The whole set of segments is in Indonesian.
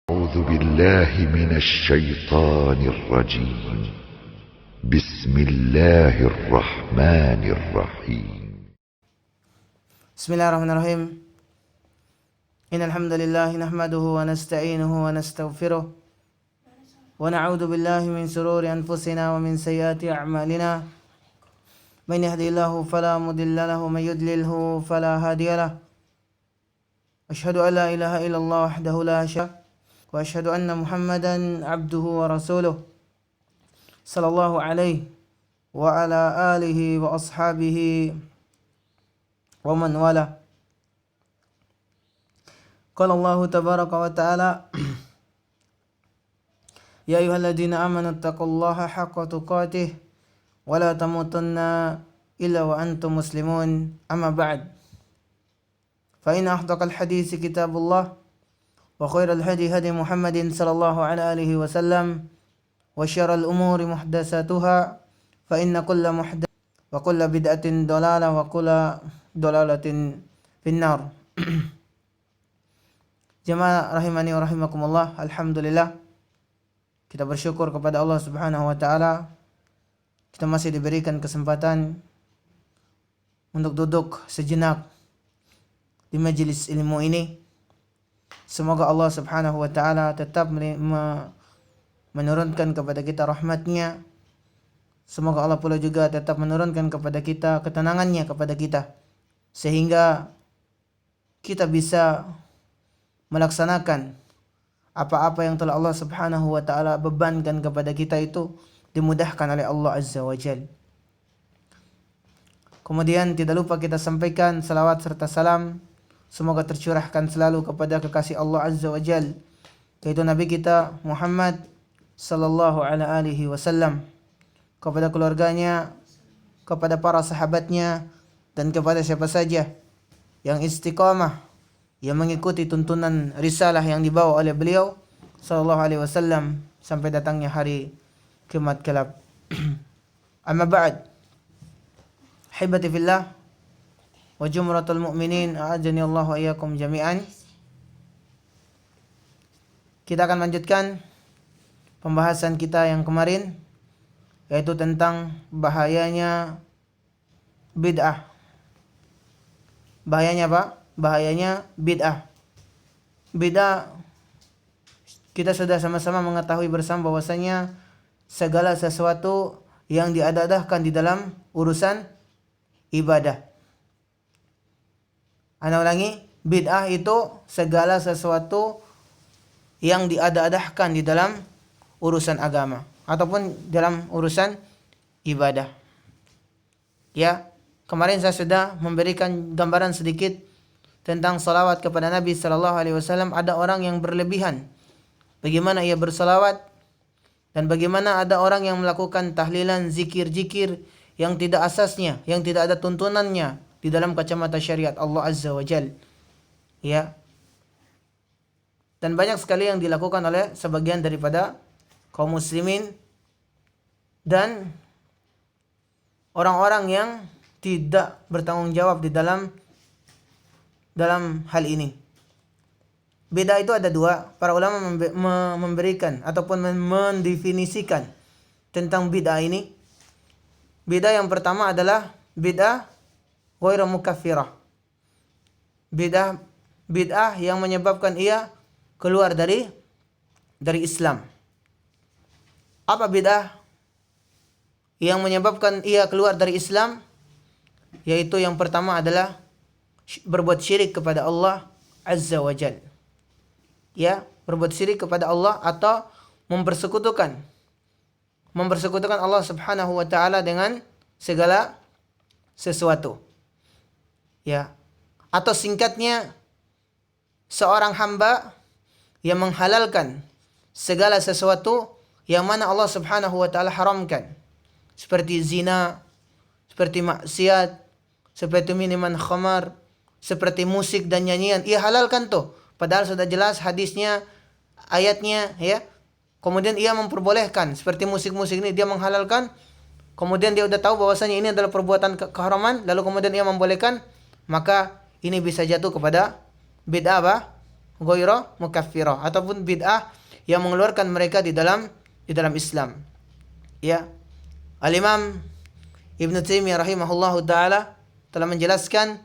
أعوذ بالله من الشيطان الرجيم. بسم الله الرحمن الرحيم. بسم الله الرحمن الرحيم. إن الحمد لله نحمده ونستعينه ونستغفره ونعوذ بالله من شرور أنفسنا ومن سيئات أعمالنا. من يهدي الله فلا مضل له ومن يضلله فلا هادي له. أشهد أن لا إله إلا الله وحده لا شريك له وأشهد أن محمدا عبده ورسوله صلى الله عليه وعلى آله وأصحابه ومن والاه. قال الله تبارك وتعالى: يا أيها الذين آمنوا اتقوا الله حق تقاته ولا تموتن إلا وأنتم مسلمون. أما بعد، فإن أصدق الحديث كتاب الله وخير الهدي هدي محمد صلى الله عليه آله وسلم وشر الأمور محدثاتها فإن كل محدث وكل بدعة ضلالة وكل ضلالة في النار. Jemaah rahimani wa rahimakumullah, alhamdulillah kita bersyukur kepada Allah Subhanahu wa taala, kita masih diberikan kesempatan untuk duduk sejenak di majelis ilmu ini. Semoga Allah Subhanahu wa taala tetap menurunkan kepada kita rahmatnya. Semoga Allah pula juga tetap menurunkan kepada kita ketenangannya kepada kita, sehingga kita bisa melaksanakan apa-apa yang telah Allah Subhanahu wa taala bebankan kepada kita itu dimudahkan oleh Allah Azza wa Jalla. Kemudian tidak lupa kita sampaikan salawat serta salam semoga tercurahkan selalu kepada kekasih Allah Azza wa Jalla, yaitu Nabi kita Muhammad sallallahu alaihi wasallam, kepada keluarganya, kepada para sahabatnya, dan kepada siapa saja yang istiqamah, yang mengikuti tuntunan risalah yang dibawa oleh beliau sallallahu alaihi wasallam sampai datangnya hari kiamat kelak. Amma ba'd, hibati fillah wa jumratul mu'minin, a'adzani Allah wa iyyakum jami'an. Kita akan lanjutkan pembahasan kita yang kemarin, yaitu tentang bahayanya bid'ah. Bahayanya apa? Bahayanya bid'ah. Bid'ah, kita sudah sama-sama mengetahui bersama bahwasanya segala sesuatu yang diada-adakan di dalam urusan ibadah. Ana ulangi, bid'ah itu segala sesuatu yang diada-adakan di dalam urusan agama ataupun dalam urusan ibadah. Ya, kemarin saya sudah memberikan gambaran sedikit tentang salawat kepada Nabi sallallahu alaihi wasallam. Ada orang yang berlebihan bagaimana ia bersalawat, dan bagaimana ada orang yang melakukan tahlilan, zikir-zikir yang tidak asasnya, yang tidak ada tuntunannya di dalam kacamata syariat Allah Azza wa Jalla. Ya. Dan banyak sekali yang dilakukan oleh sebagian daripada kaum muslimin dan orang-orang yang tidak bertanggung jawab di dalam hal ini. Beda itu ada dua. Para ulama memberikan ataupun mendefinisikan tentang bid'ah ini. Bid'ah yang pertama adalah bid'ah ghairu mukaffirah. Bid'ah yang menyebabkan ia keluar dari Islam. Apa bid'ah yang menyebabkan ia keluar dari Islam? Yaitu yang pertama adalah berbuat syirik kepada Allah Azza wa Jalla. Ya, berbuat syirik kepada Allah atau mempersekutukan Allah Subhanahu wa taala dengan segala sesuatu. Ya. Atau singkatnya, seorang hamba yang menghalalkan segala sesuatu yang mana Allah Subhanahu wa taala haramkan, seperti zina, seperti maksiat, seperti minuman khamar, seperti musik dan nyanyian, ia halalkan tuh, padahal sudah jelas hadisnya, ayatnya, ya. Kemudian ia memperbolehkan, seperti musik-musik ini dia menghalalkan, kemudian dia udah tahu bahwasanya ini adalah perbuatan keharaman, lalu kemudian ia membolehkan, maka ini bisa jatuh kepada bid'ah apa? ghaira mukaffirah, ataupun bid'ah yang mengeluarkan mereka di dalam Islam. Ya. Al-Imam Ibnu Taimiyah rahimahullahu taala telah menjelaskan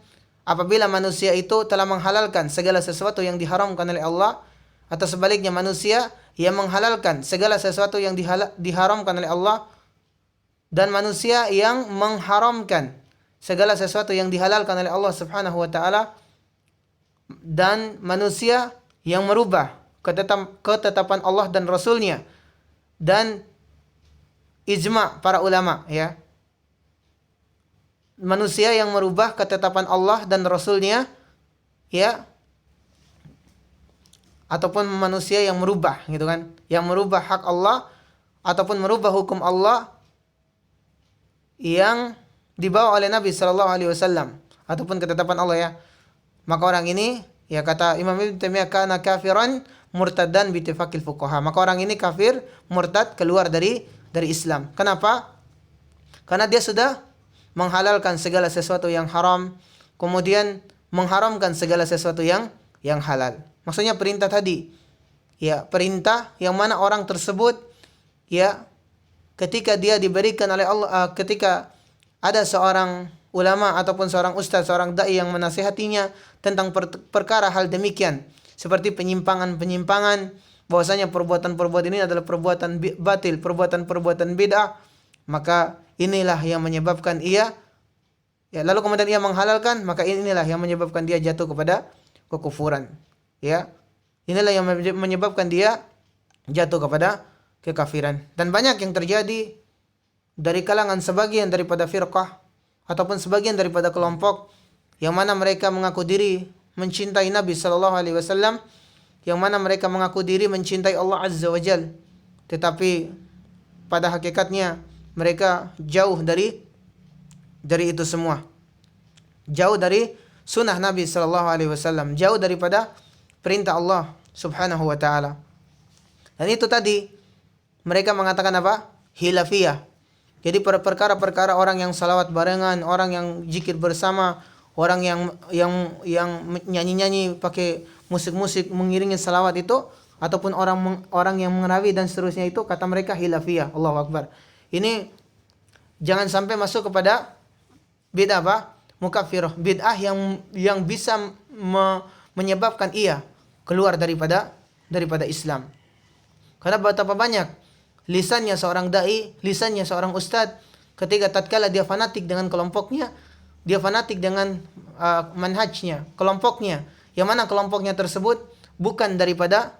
apabila manusia itu telah menghalalkan segala sesuatu yang diharamkan oleh Allah, atau sebaliknya manusia yang menghalalkan segala sesuatu yang diharamkan oleh Allah, dan manusia yang mengharamkan segala sesuatu yang dihalalkan oleh Allah Subhanahu wa taala, dan manusia yang merubah ketetapan Allah dan Rasulnya, dan ijma para ulama, ya. Manusia yang merubah ketetapan Allah dan Rasulnya, ya, ataupun manusia yang merubah, gitu kan, yang merubah hak Allah ataupun merubah hukum Allah yang dibawa oleh Nabi Shallallahu Alaihi Wasallam ataupun ketetapan Allah, ya. Maka orang ini, ya, kata Imam Ibnu Taimiyah, kana kafiran murtadan bitifaqil fuqaha. Maka orang ini kafir, murtad, keluar dari Islam. Kenapa? Karena dia sudah menghalalkan segala sesuatu yang haram, kemudian mengharamkan segala sesuatu yang halal. Maksudnya perintah tadi, ya, perintah yang mana orang tersebut, ya, ketika dia diberikan oleh Allah, ketika ada seorang ulama ataupun seorang ustaz, seorang dai yang menasihatinya tentang perkara hal demikian, seperti penyimpangan, bahwasanya perbuatan-perbuatan ini adalah perbuatan batil, perbuatan-perbuatan bid'ah, maka inilah yang menyebabkan ia, ya, lalu kemudian ia menghalalkan, maka inilah yang menyebabkan dia jatuh kepada kekufuran, ya. Inilah yang menyebabkan dia jatuh kepada kekafiran. Dan banyak yang terjadi dari kalangan sebagian daripada firqah ataupun sebagian daripada kelompok yang mana mereka mengaku diri mencintai Nabi sallallahu alaihi wasallam, yang mana mereka mengaku diri mencintai Allah Azza wa Jalla, tetapi pada hakikatnya mereka jauh dari itu semua. Jauh dari sunnah Nabi sallallahu alaihi wasallam, jauh daripada perintah Allah Subhanahu wa taala. Dan itu tadi mereka mengatakan apa? Hilafiyah. Jadi perkara-perkara orang yang salawat barengan, orang yang zikir bersama, orang yang nyanyi-nyanyi pakai musik-musik mengiringi salawat itu, ataupun orang yang mengerawi dan seterusnya, itu kata mereka hilafiyah. Allahu Akbar. Ini jangan sampai masuk kepada bid'ah apa? Mukaffirah, bid'ah yang bisa menyebabkan ia keluar daripada Islam. Karena betapa banyak lisannya seorang dai, lisannya seorang ustadz, ketika tatkala dia fanatik dengan kelompoknya, dia fanatik dengan manhajnya, kelompoknya, yang mana kelompoknya tersebut bukan daripada,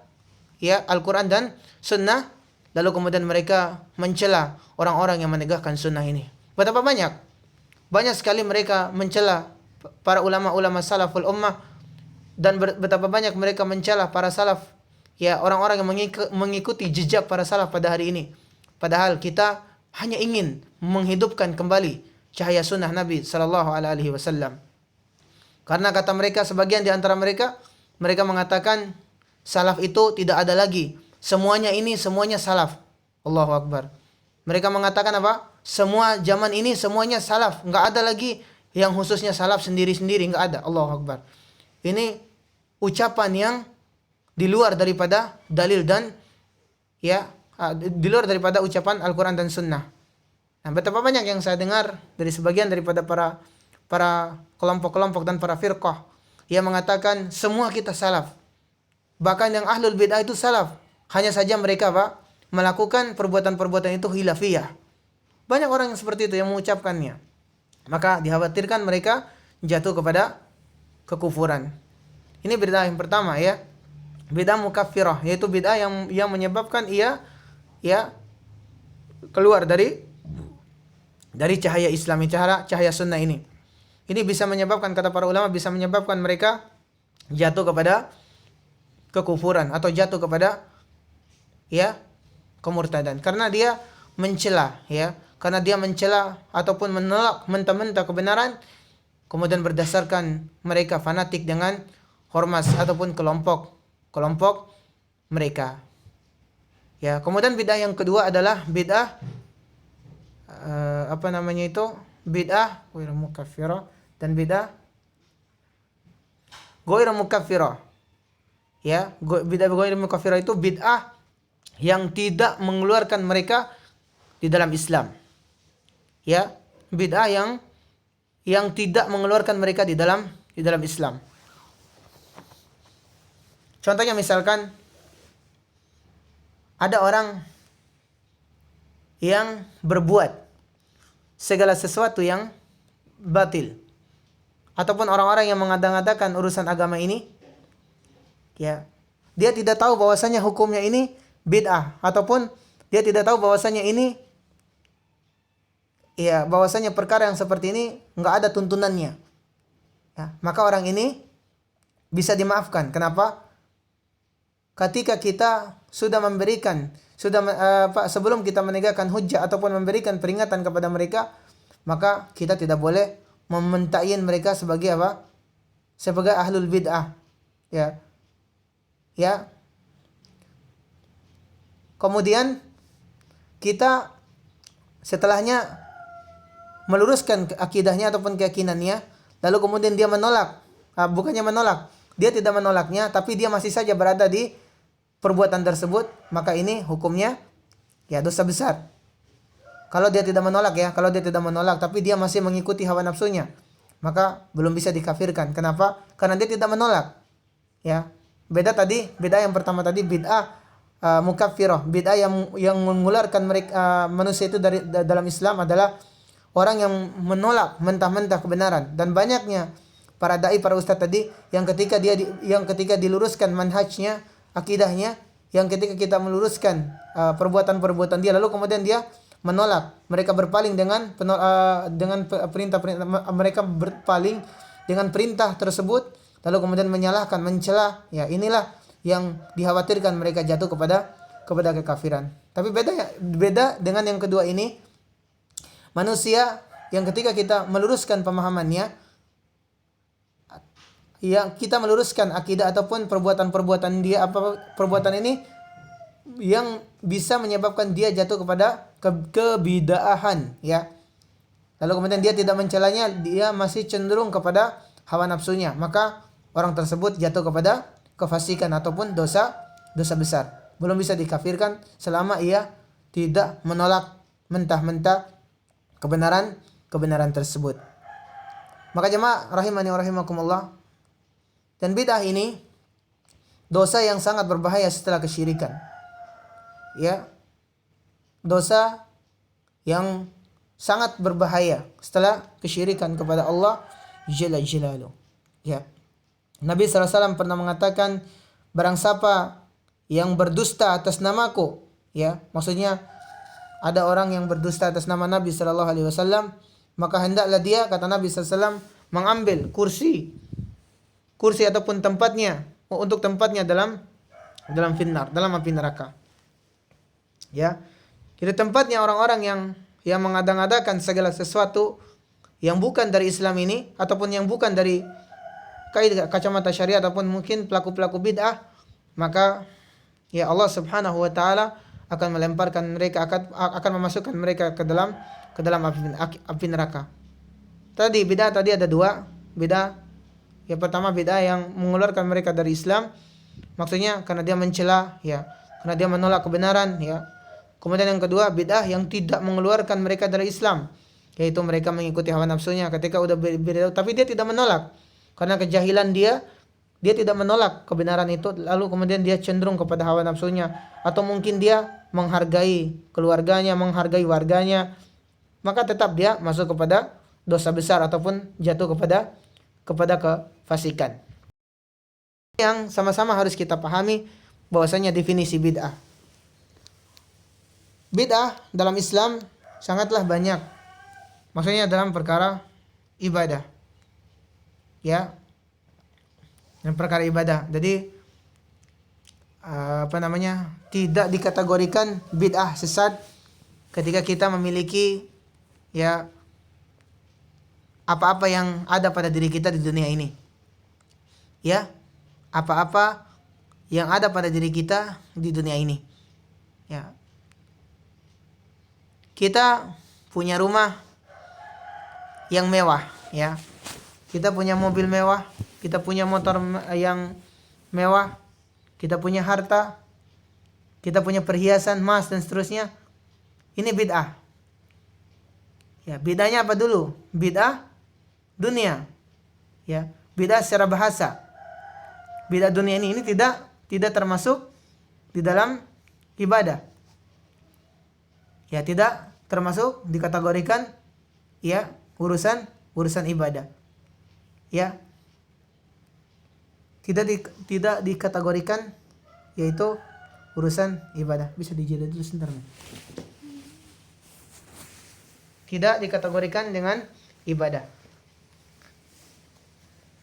ya, Al-Quran dan Sunnah, lalu kemudian mereka mencela orang-orang yang menegakkan sunnah ini. Betapa banyak sekali mereka mencela para ulama-ulama salaful ummah, dan betapa banyak mereka mencela para salaf, ya, orang-orang yang mengikuti jejak para salaf pada hari ini. Padahal kita hanya ingin menghidupkan kembali cahaya sunnah Nabi sallallahu alaihi wasallam. Karena kata mereka, sebagian di antara mereka mengatakan salaf itu tidak ada lagi. Semuanya salaf. Allahu Akbar. Mereka mengatakan apa? Semua zaman ini semuanya salaf. Enggak ada lagi yang khususnya salaf sendiri-sendiri. Enggak ada. Allahu Akbar. Ini ucapan yang di luar daripada dalil dan, ya, di luar daripada ucapan Al-Quran dan Sunnah. Nah, betapa banyak yang saya dengar dari sebagian daripada para kelompok-kelompok dan para firqah yang mengatakan semua kita salaf. Bahkan yang ahlul bid'ah itu salaf. Hanya saja mereka melakukan perbuatan-perbuatan itu hilafiyah. Banyak orang yang seperti itu yang mengucapkannya. Maka dikhawatirkan mereka jatuh kepada kekufuran. Ini bid'ah yang pertama, ya. Bid'ah mukaffirah, yaitu bid'ah yang menyebabkan ia, ya, keluar dari cahaya Islam, cahaya sunnah ini. Ini bisa menyebabkan, kata para ulama, bisa menyebabkan mereka jatuh kepada kekufuran atau jatuh kepada, ya, kemurtadan, karena dia mencela, ya, karena dia mencela ataupun menolak mentah-mentah kebenaran, kemudian berdasarkan mereka fanatik dengan ormas ataupun kelompok mereka. Ya, kemudian bid'ah yang kedua adalah bid'ah bid'ah ghairu mukaffirah dan bid'ah ghairu mukaffirah. Ya, bid'ah ghairu mukaffirah itu bid'ah yang tidak mengeluarkan mereka di dalam Islam. Ya, bid'ah yang tidak mengeluarkan mereka di dalam Islam. Contohnya misalkan ada orang yang berbuat segala sesuatu yang batil, ataupun orang-orang yang mengada-ngadakan urusan agama ini, ya, dia tidak tahu bahwasanya hukumnya ini bid'ah, ataupun dia tidak tahu bahwasanya ini, ya, bahwasanya perkara yang seperti ini nggak ada tuntunannya. Ya, maka orang ini bisa dimaafkan. Kenapa? Ketika kita sudah memberikan, sebelum kita menegakkan hujjah ataupun memberikan peringatan kepada mereka, maka kita tidak boleh mementain mereka sebagai apa? Sebagai ahlul bid'ah. Ya. Ya. Kemudian kita setelahnya meluruskan akidahnya ataupun keyakinannya, lalu kemudian dia menolak. Bukannya menolak, dia tidak menolaknya, tapi dia masih saja berada di perbuatan tersebut, maka ini hukumnya ya dosa besar. Kalau dia tidak menolak, ya, kalau dia tidak menolak tapi dia masih mengikuti hawa nafsunya, maka belum bisa dikafirkan. Kenapa? Karena dia tidak menolak. Ya. Beda yang pertama tadi bid'ah mukaffirah, bid'ah yang mengeluarkan mereka manusia itu dari dalam Islam adalah orang yang menolak mentah-mentah kebenaran. Dan banyaknya para dai, para ustaz tadi yang ketika diluruskan manhajnya, akidahnya, yang ketika kita meluruskan perbuatan-perbuatan dia, lalu kemudian dia menolak, mereka berpaling dengan perintah, mereka berpaling dengan perintah tersebut, lalu kemudian menyalahkan, mencela, ya, inilah yang dikhawatirkan mereka jatuh kepada kekafiran. Tapi beda dengan yang kedua ini, manusia yang ketika kita meluruskan pemahamannya, yang kita meluruskan akidah ataupun perbuatan dia, perbuatan ini yang bisa menyebabkan dia jatuh kepada kebid'ahan, ya. Lalu kemudian dia tidak mencelanya, dia masih cenderung kepada hawa nafsunya, maka orang tersebut jatuh kepada kefasikan ataupun dosa besar. Belum bisa dikafirkan selama ia tidak menolak mentah-mentah kebenaran tersebut. Maka jemaah rahimani wa rahimakumullah, dan bid'ah ini dosa yang sangat berbahaya setelah kesyirikan. Ya. Dosa yang sangat berbahaya setelah kesyirikan kepada Allah Jalla Jalaluhu. Ya. Nabi SAW pernah mengatakan, barang siapa yang berdusta atas namaku, ya, maksudnya ada orang yang berdusta atas nama Nabi SAW, maka hendaklah dia, kata Nabi SAW, mengambil kursi ataupun tempatnya dalam finnar, dalam api neraka. Ya. Jadi tempatnya orang-orang yang mengada-ngadakan segala sesuatu yang bukan dari Islam ini, ataupun yang bukan dari kacamata syariat, ataupun mungkin pelaku-pelaku bid'ah, maka ya Allah Subhanahu wa taala akan melemparkan mereka, akan memasukkan mereka ke dalam api neraka. Bid'ah tadi ada dua. Bid'ah yang pertama, bid'ah yang mengeluarkan mereka dari Islam, maksudnya karena dia mencela, ya, karena dia menolak kebenaran, ya. Kemudian yang kedua, bid'ah yang tidak mengeluarkan mereka dari Islam, yaitu mereka mengikuti hawa nafsunya ketika udah beda, tapi dia tidak menolak karena kejahilan dia tidak menolak kebenaran itu, lalu kemudian dia cenderung kepada hawa nafsunya, atau mungkin dia menghargai keluarganya, menghargai warganya, maka tetap dia masuk kepada dosa besar ataupun jatuh kepada kefasikan. Yang sama-sama harus kita pahami bahwasanya definisi bid'ah. Bid'ah dalam Islam sangatlah banyak. Maksudnya dalam perkara ibadah. Ya. Dalam perkara ibadah. Jadi tidak dikategorikan bid'ah sesat ketika kita memiliki, ya, apa-apa yang ada pada diri kita di dunia ini. Ya, apa-apa yang ada pada diri kita di dunia ini. Ya. Kita punya rumah yang mewah, ya. Kita punya mobil mewah, kita punya motor yang mewah, kita punya harta, kita punya perhiasan, emas dan seterusnya. Ini bid'ah. Ya, bid'ahnya apa dulu? Bid'ah dunia. Ya, bid'ah secara bahasa. Bid'ah dunia ini tidak termasuk di dalam ibadah. Ya, tidak termasuk dikategorikan ya urusan ibadah. Ya. Tidak dikategorikan yaitu urusan ibadah. Bisa dijeda dulu sebentar. Tidak dikategorikan dengan ibadah.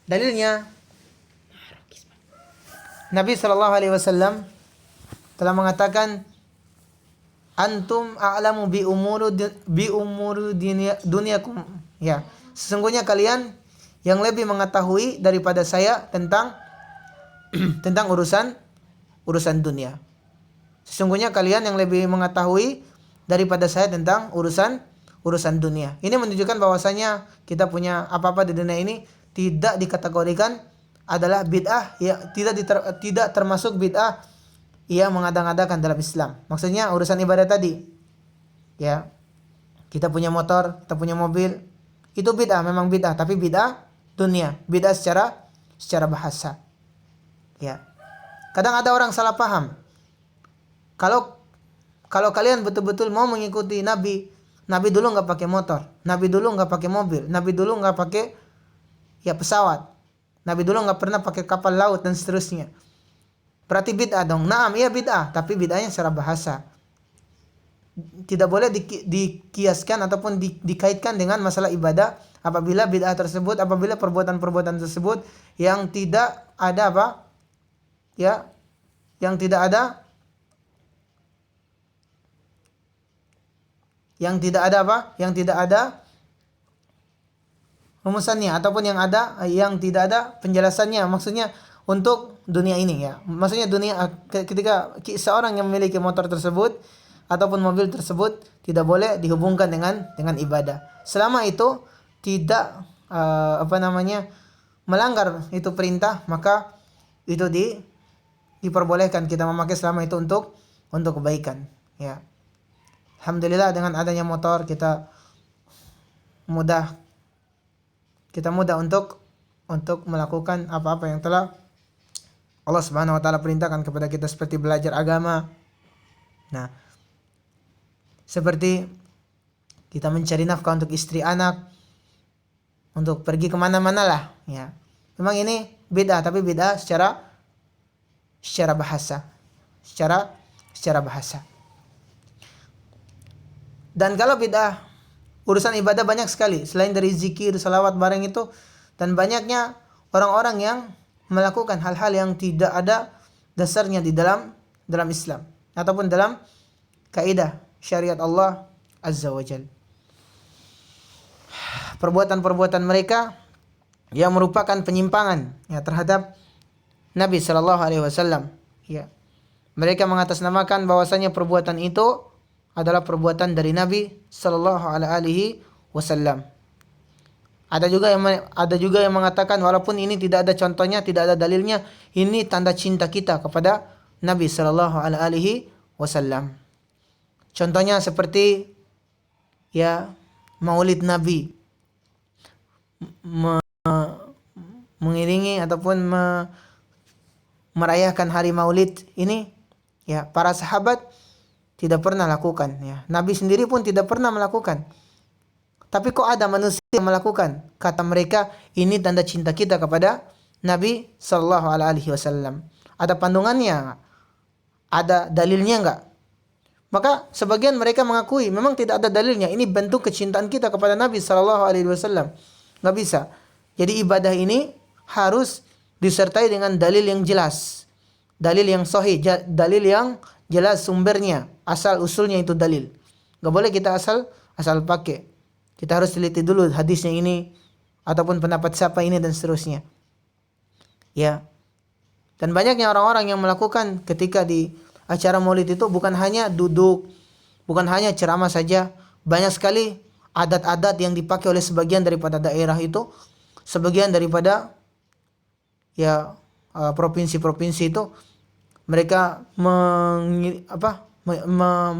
Dalilnya Nabi sallallahu alaihi wasallam telah mengatakan, antum a'lamu bi umuri dunyakum. Ya, sesungguhnya kalian yang lebih mengetahui daripada saya tentang urusan dunia. Sesungguhnya kalian yang lebih mengetahui daripada saya tentang urusan dunia. Ini menunjukkan bahwasanya kita punya apa-apa di dunia ini tidak dikategorikan adalah bid'ah, ya, tidak termasuk bid'ah yang mengada-ngadakan dalam Islam. Maksudnya urusan ibadah tadi. Ya. Kita punya motor, kita punya mobil, itu bid'ah, memang bid'ah, tapi bid'ah dunia, bid'ah secara bahasa. Ya. Kadang ada orang salah paham. Kalau kalian betul-betul mau mengikuti Nabi dulu nggak pakai motor, Nabi dulu nggak pakai mobil, Nabi dulu nggak pakai pesawat, Nabi dulu nggak pernah pakai kapal laut dan seterusnya. Berarti bid'ah dong. Naam, iya bid'ah, tapi bid'ahnya secara bahasa. Tidak boleh dikiaskan ataupun dikaitkan dengan masalah ibadah apabila bid'ah tersebut, apabila perbuatan-perbuatan tersebut yang tidak ada apa? Ya, yang tidak ada rumusannya, ataupun yang tidak ada penjelasannya, maksudnya untuk dunia ini, ya. Maksudnya dunia, ketika seorang yang memiliki motor tersebut ataupun mobil tersebut tidak boleh dihubungkan dengan ibadah. Selama itu tidak melanggar itu perintah, maka itu diperbolehkan kita memakai selama itu untuk kebaikan, ya. Alhamdulillah dengan adanya motor kita mudah untuk melakukan apa-apa yang telah Allah Subhanahu wa taala perintahkan kepada kita, seperti belajar agama. Nah, seperti kita mencari nafkah untuk istri anak, untuk pergi kemana-mana lah, ya. Memang ini bid'ah, tapi bid'ah secara bahasa, secara bahasa. Dan kalau bid'ah urusan ibadah banyak sekali, selain dari zikir, salawat, barang itu, dan banyaknya orang-orang yang melakukan hal-hal yang tidak ada dasarnya di dalam Islam ataupun dalam kaidah syariat Allah Azza wa Jalla. Perbuatan-perbuatan mereka yang merupakan penyimpangan, ya, terhadap Nabi sallallahu alaihi wasallam, ya. Mereka mengatasnamakan bahwasanya perbuatan itu adalah perbuatan dari Nabi sallallahu alaihi wasallam. Ada juga yang mengatakan walaupun ini tidak ada contohnya, tidak ada dalilnya, ini tanda cinta kita kepada Nabi sallallahu alaihi wasallam. Contohnya seperti, ya, Maulid Nabi, mengiringi ataupun merayakan hari Maulid ini, ya, para sahabat tidak pernah lakukan, ya. Nabi sendiri pun tidak pernah melakukan. Tapi kok ada manusia yang melakukan? Kata mereka, ini tanda cinta kita kepada Nabi sallallahu alaihi wasallam. Ada pandungannya? Ada dalilnya enggak? Maka sebagian mereka mengakui memang tidak ada dalilnya. Ini bentuk kecintaan kita kepada Nabi sallallahu alaihi wasallam. Enggak bisa. Jadi ibadah ini harus disertai dengan dalil yang jelas. Dalil yang sahih, dalil yang jelas sumbernya, asal usulnya itu dalil. Enggak boleh kita asal pakai. Kita harus teliti dulu hadisnya ini ataupun pendapat siapa ini dan seterusnya. Ya. Dan banyaknya orang-orang yang melakukan ketika di acara Maulid itu bukan hanya duduk, bukan hanya ceramah saja, banyak sekali adat-adat yang dipakai oleh sebagian daripada daerah itu, sebagian daripada, ya, provinsi-provinsi itu mereka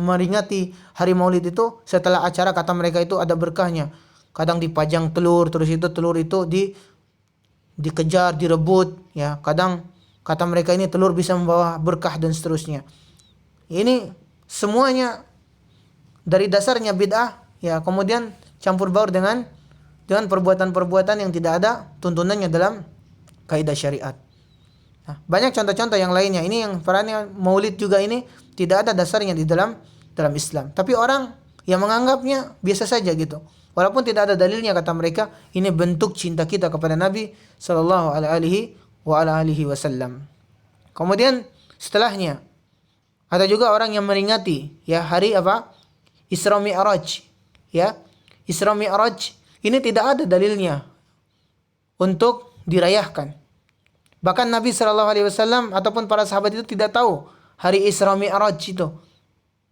meringati hari Maulid itu setelah acara, kata mereka itu ada berkahnya. Kadang dipajang telur, terus itu telur itu dikejar, direbut, ya. Kadang kata mereka ini telur bisa membawa berkah dan seterusnya. Ini semuanya dari dasarnya bid'ah, ya. Kemudian campur baur dengan perbuatan-perbuatan yang tidak ada tuntunannya dalam kaidah syariat. Nah, banyak contoh-contoh yang lainnya. Ini yang perannya Maulid juga ini tidak ada dasarnya di dalam Islam. Tapi orang yang menganggapnya biasa saja gitu. Walaupun tidak ada dalilnya, kata mereka, ini bentuk cinta kita kepada Nabi sallallahu alaihi wasallam. Kemudian setelahnya ada juga orang yang meringati, ya, hari apa? Isra Mi'raj, ya. Isra Mi'raj ini tidak ada dalilnya untuk dirayakan. Bahkan Nabi sallallahu alaihi wasallam ataupun para sahabat itu tidak tahu hari Isra Mi'raj itu.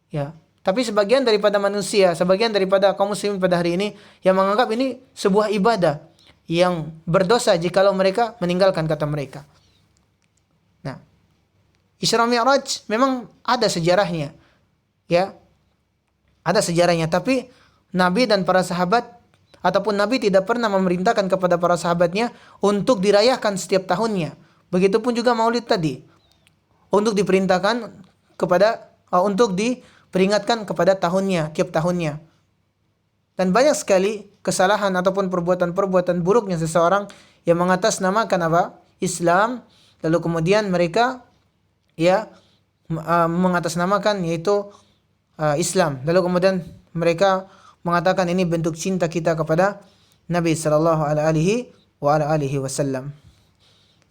Ya, tapi sebagian daripada manusia, sebagian daripada kaum muslimin pada hari ini yang menganggap ini sebuah ibadah yang berdosa jikalau mereka meninggalkan, kata mereka. Nah, Isra Mi'raj memang ada sejarahnya. Ya. Ada sejarahnya, tapi Nabi dan para sahabat ataupun Nabi tidak pernah memerintahkan kepada para sahabatnya untuk dirayakan setiap tahunnya. Begitupun juga Maulid tadi. Untuk diperintahkan untuk diperingatkan kepada tahunnya, tiap tahunnya. Dan banyak sekali kesalahan ataupun perbuatan-perbuatan buruknya seseorang yang mengatasnamakan apa? Islam, lalu kemudian mereka mengatasnamakan yaitu Islam. Lalu kemudian mereka mengatakan ini bentuk cinta kita kepada Nabi sallallahu alaihi wasallam.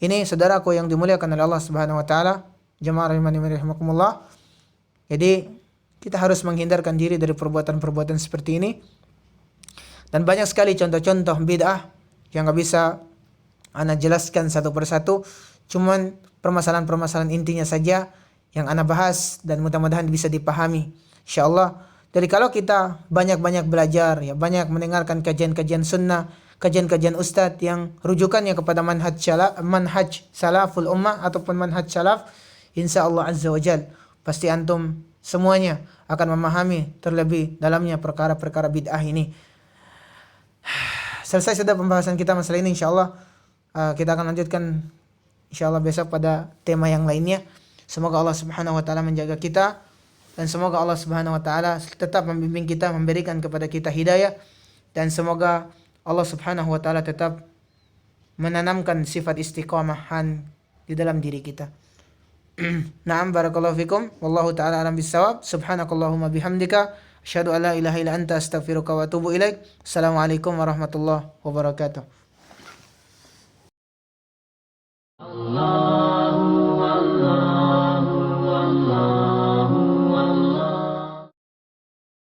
Ini saudaraku yang dimuliakan oleh Allah Subhanahu wa taala, jamaah rahimani wa rahimakumullah. Jadi kita harus menghindarkan diri dari perbuatan-perbuatan seperti ini. Dan banyak sekali contoh-contoh bid'ah yang enggak bisa ana jelaskan satu persatu. Cuman permasalahan-permasalahan intinya saja yang ana bahas dan mudah-mudahan bisa dipahami insyaallah. Jadi kalau kita banyak-banyak belajar, ya, banyak mendengarkan kajian-kajian sunnah, kajian-kajian ustadz yang rujukannya kepada manhaj salaful ummah ataupun manhaj salaf, insyaallah azza wajal pasti antum semuanya akan memahami terlebih dalamnya perkara-perkara bid'ah ini. Selesai sudah pembahasan kita masalah ini, insyaallah kita akan lanjutkan insyaallah besok pada tema yang lainnya. Semoga Allah Subhanahu wa taala menjaga kita dan semoga Allah Subhanahu wa taala tetap membimbing kita, memberikan kepada kita hidayah, dan semoga Allah Subhanahu wa taala tetap menanamkan sifat istiqamahan di dalam diri kita. Na'am, barakallahu fikum, wallahu taala alam bissawab. Subhanakallahumma bihamdika asyhadu an la ilaha illa anta astaghfiruka wa atubu ilaik. Assalamualaikum warahmatullahi wabarakatuh. Allah